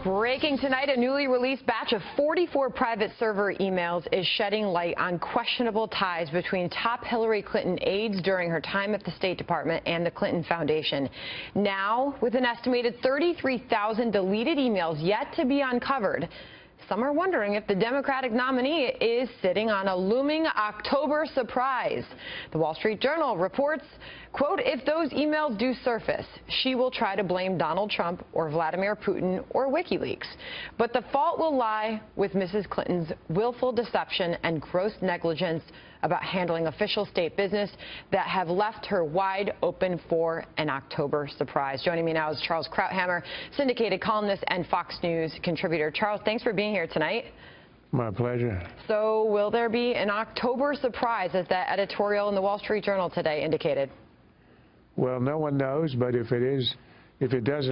Breaking tonight, a newly released batch of 44 private server emails is shedding light on questionable ties between top Hillary Clinton aides during her time at the State Department and the Clinton Foundation. Now, with an estimated 33,000 deleted emails yet to be uncovered, some are wondering if the Democratic nominee is sitting on a looming October surprise. The Wall Street Journal reports, quote, if those emails do surface, she will try to blame Donald Trump or Vladimir Putin or WikiLeaks. But the fault will lie with Mrs. Clinton's willful deception and gross negligence about handling official state business that have left her wide open for an October surprise. Joining me now is Charles Krauthammer, syndicated columnist and Fox News contributor. Charles, thanks for being here tonight. My pleasure. So will there be an October surprise, as that editorial in the Wall Street Journal today indicated? Well, no one knows, but if it does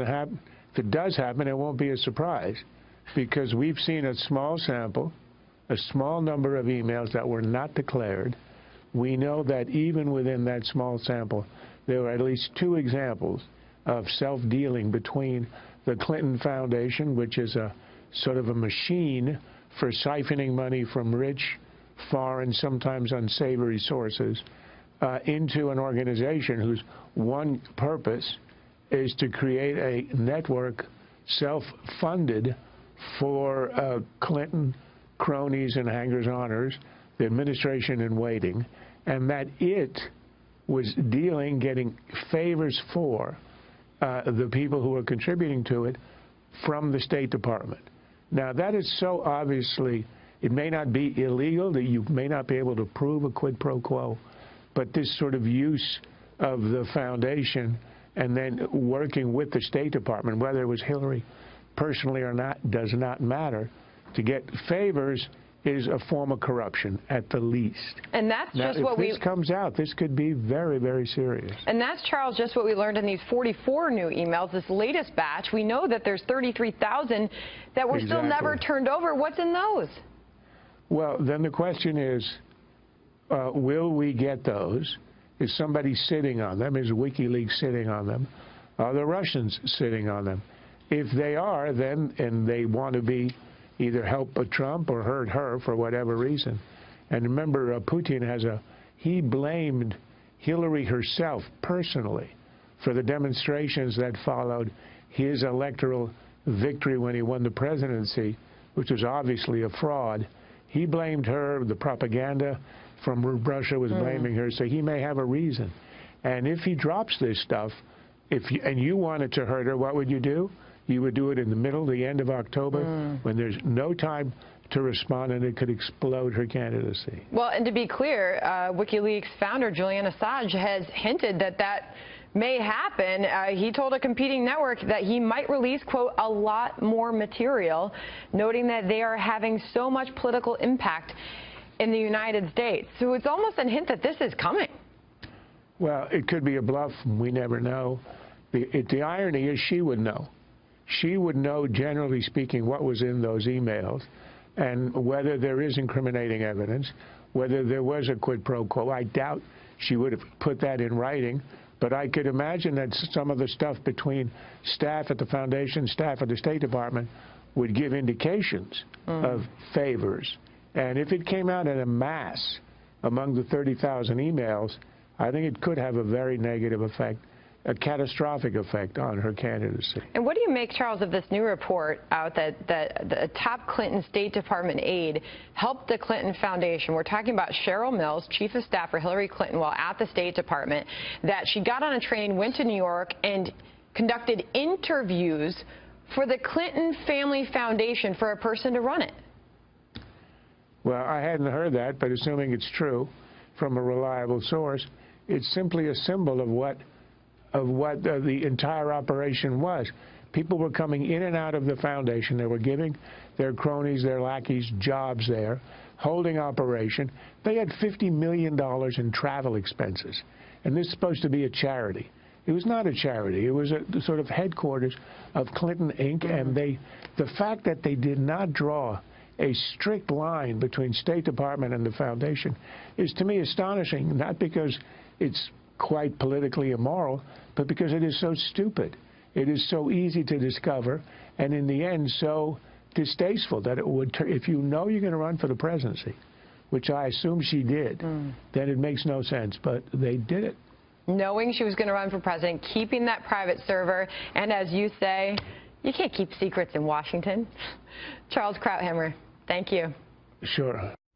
happen, it won't be a surprise, because we've seen a small sample, a small number of emails that were not declared. We know that even within that small sample, there were at least 2 examples of self-dealing between the Clinton Foundation, which is a sort of a machine for siphoning money from rich, foreign, sometimes unsavory sources, into an organization whose one purpose is to create a network self-funded for Clinton cronies and hangers-oners, the administration in waiting, and that it was getting favors for the people who are contributing to it from the State Department. Now, that is so obviously, it may not be illegal, that you may not be able to prove a quid pro quo, but this sort of use of the foundation and then working with the State Department, whether it was Hillary personally or not, does not matter, to get favors is a form of corruption at the least. And that's now, just what if this comes out, this could be very, very serious. And that's, Charles, just what we learned in these 44 new emails, this latest batch. We know that there's 33,000 that were still never turned over. What's in those? Well, then the question is, will we get those? Is somebody sitting on them? Is WikiLeaks sitting on them? Are the Russians sitting on them? If they are, then, and they want to be either help Trump or hurt her for whatever reason. And remember, Putin he blamed Hillary herself personally for the demonstrations that followed his electoral victory when he won the presidency, which was obviously a fraud. He blamed her. The propaganda from Russia was blaming her, so he may have a reason. And if he drops this stuff, and you wanted to hurt her, what would you do? You would do it in the middle, the end of October, when there's no time to respond, and it could explode her candidacy. Well, and to be clear, WikiLeaks founder Julian Assange has hinted that may happen. He told a competing network that he might release, quote, a lot more material, noting that they are having so much political impact in the United States. So it's almost a hint that this is coming. Well, it could be a bluff. We never know. The irony is she would know. She would know, generally speaking, what was in those emails and whether there is incriminating evidence, whether there was a quid pro quo. I doubt she would have put that in writing, but I could imagine that some of the stuff between staff at the foundation, staff at the State Department would give indications of favors. And if it came out in a mass among the 30,000 emails, I think it could have a very negative effect, a catastrophic effect on her candidacy. And what do you make, Charles, of this new report out that the top Clinton State Department aide helped the Clinton Foundation? We're talking about Cheryl Mills, chief of staff for Hillary Clinton while at the State Department, that she got on a train, went to New York, and conducted interviews for the Clinton Family Foundation for a person to run it. Well, I hadn't heard that, but assuming it's true from a reliable source, it's simply a symbol of what the entire operation was. People were coming in and out of the foundation. They were giving their cronies, their lackeys, jobs there, holding operation. They had $50 million in travel expenses, and this is supposed to be a charity. It was not a charity. It was a sort of headquarters of Clinton, Inc., and the fact that they did not draw a strict line between State Department and the foundation is, to me, astonishing, not because it's quite politically immoral, but because it is so stupid. It is so easy to discover, and in the end, so distasteful that it would, if you know you're going to run for the presidency, which I assume she did, then it makes no sense. But they did it. Knowing she was going to run for president, keeping that private server, and as you say, you can't keep secrets in Washington. Charles Krauthammer, thank you. Sure.